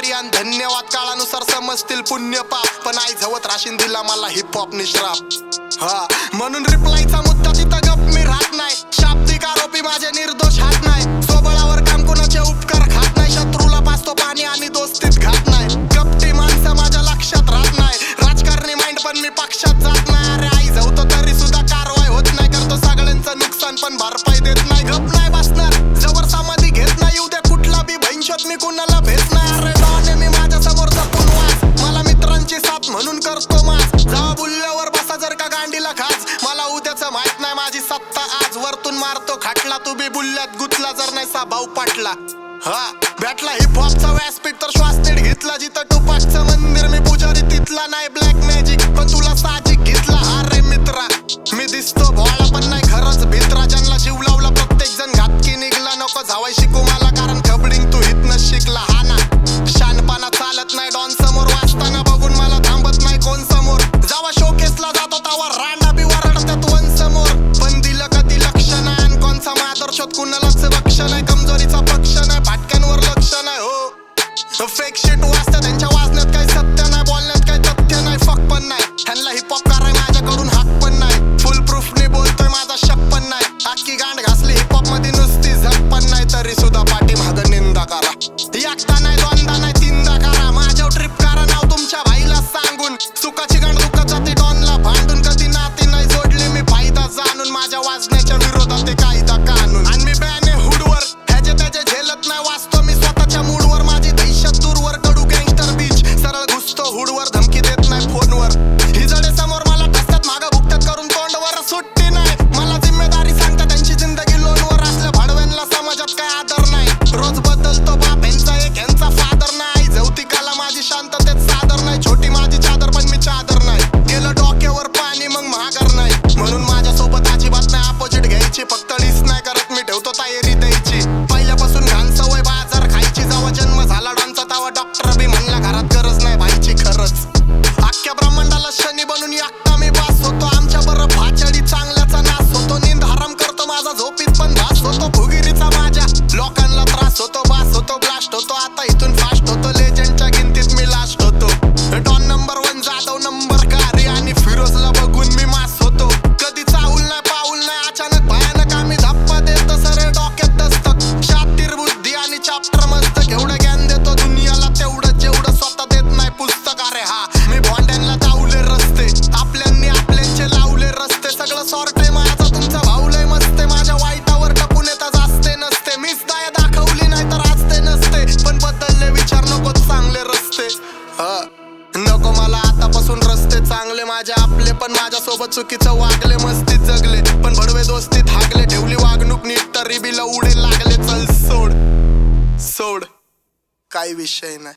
Sorry आणि धन्यवाद काळानुसार समजतील पुण्य पाप, पण आई झवत राशीन दिला मला हिप हॉप निश्राप। हा म्हणून रिप्लायचा मुद्दा तिथं गप मी राहत नाही, शाब्दिक आरोपी माझे निर्दोष हात नाही, स्वबळावर काम कोणाचे उपकार खात नाही, शत्रूला पाचतो पाणी आणि दोस्तीत घात नाही, कपटी माणसं माझ्या लक्षात राहत नाही, राजकारणी माइंड पण मी पक्षात जात नाही। अरे आई झवतो तरी सुद्धा कारवाई होत नाही, करतो सगळ्यांचं नुकसान पण भरपाई देत नाही, गप नाही बसणार जवळ समाधी घेत नाही, उद्या कुठला बी भैंशत मी कुणाला भेट नाही। अरे डॉन मी माझ्या समोर जपून वाच, मला मित्रांची साथ म्हणून करतो मास, जावा बुल्ल्यावर बसा जर का गांडीला खास, मला उद्याचं माहित नाही माझी सत्ता आज, वरतून मारतो खाटला तू बी बुल्ल्यात गुतला जर नाही सा भाऊ पाटला। हा भेटला हिप हॉपचा व्यासपीठ तर श्वास नीट घेतला, जिथं टुपाकचं मंदिर मी पुजारी तिथला नाही, ब्लॅक मॅजिक पण तुला साजिक घेतला। अरे मित्रा मी दिसतो भोळा पण नाही खरंच भित्रा, ज्यांना जीव लावला प्रत्येक जण घातकी निघला, नको जावाय शिकू मला कारण खबडिंग तू हितनं शिकला। हा ना शानपणा चालत नाही डॉन समोर, वाचताना बघून मला थांबत नाही कोण समोर, जावा शोकेसला जातो तावा रांडा बी वरडतात वन समोर, पण दिलं कधी लक्ष नाही आणि कोणचा मादर्शोत कुणालाच बक्ष नाही, कमजोरीचा पक्ष नाही फाटक्यांवर लक्ष नाही। हो फेक शिट वाचतात त्यांच्या वाजण्यात काही सत्य नाही, बोलण्यात काही तथ्य नाही, फक पण नाही, ह्यांना हिप हॉप कराय माझ्याकडून हाक पण नाही, फुल प्रूफने बोलतोय माझा शक पण नाही, अख्खी गांड घासली हिप हॉप मध्ये नुसती झक पण नाही, तरी सुद्धा पाठी मागं निंदा करा, एकदा नाही दोनदा नाही तीनदा करा, माझ्यावर ट्रिप करा नाव तुमच्या भाईला सांगून, सुखाची गांड दुखत जाते डॉनला भांडून, कधी नाती नाही जोडली मी फायदा जाणून, माझ्या वाजण्याच्या विरोधात ते कायदा कानून, आणि मी बॅने हुडवर ह्याचे त्याचे झेलत नाही, वाचतो मी स्वतःच्या मूडवर, माझी दहशत दूरवर कडू गँगस्टर बीच, सरळ घुसतो हुडवर धमकी देत नाही फोनवर, हिजडे समोर मला टसतात मागं भुकतात करून तोंडवर, सुट्टी नाही मला जिम्मेदारी सांगतात त्यांची जिंदगी लोनवर, असल्या भाडव्यांना समाजात काय आदर नाही, रोज बदलतो बाप ह्यांचा एक ह्यांचा फादर नाही, जवतिकाला माझी शांततेत सादर नाही, छोटी माझी चादर पण मी चादर नाही, गेलं डोक्यावर पाणी मग महागर नाही, म्हणून माझ्यासोबत अजिबात नाही अपोजिट घ्यायची, फक्त लीस नाही करत मी ठेवतो तयारी द्यायची, पहिल्यापासून घाण सवय बाजार खायची, जेव्हा जन्म झाला डॉनचा तेव्हा डॉक्टर बी म्हणला घरात गरज नाही भाईची खरंच, अख्ख्या ब्रह्मांडाला शनी बनून एकटा मी बास होतो, आमच्या बरं भाचडी चांगल्याचा नाश होतो, नींद हराम करतो माझा झोपीत पण भास होतो, भुगिरीचा माझ्या लोकांना त्रास होतो, बास होतो ब्लास्ट होतो, आता इथून फास्ट होतो, लेजंडच्या गिनतीत मी लास्ट होतो, डॉन नंबर 1 जाधव नंबर कारी आणि फिरोजला बघून मी मास होतो, कधी चावूल नाही पाऊल नाही अचानक भयानक आम्ही धप्पा देतो, सरळ डोक्यात दस्तक, शातीर बुद्धी आणि चॅप्टर मस्तक, एवढं ज्ञान देतो दुनियाला तेवढं जेवढं स्वतः देत नाही पुस्तक। अरे हा मी भोंड्यांना दावले रस्ते, आपल्यांनी आपल्यांचे लावले रस्ते, सगळं सॉर्ट आहे माझा तुमचा भाऊ लय मस्ते, माझ्या वाईटावर टपून येतात असते नसते, मीच दया दाखवली नाही तर आज ते नसते, पण बदलले विचार नको चांगले रस्ते, नको मला आतापासून रस्ते चांगले माझे आपले, पण माझ्यासोबत चुकीचं वागले मस्तीत जगले, पण भडवे दोस्तीत हागले, ठेवली वागणूक नीट तरी बी लवडे लागले, चल सोड सोड काही विषय नाही।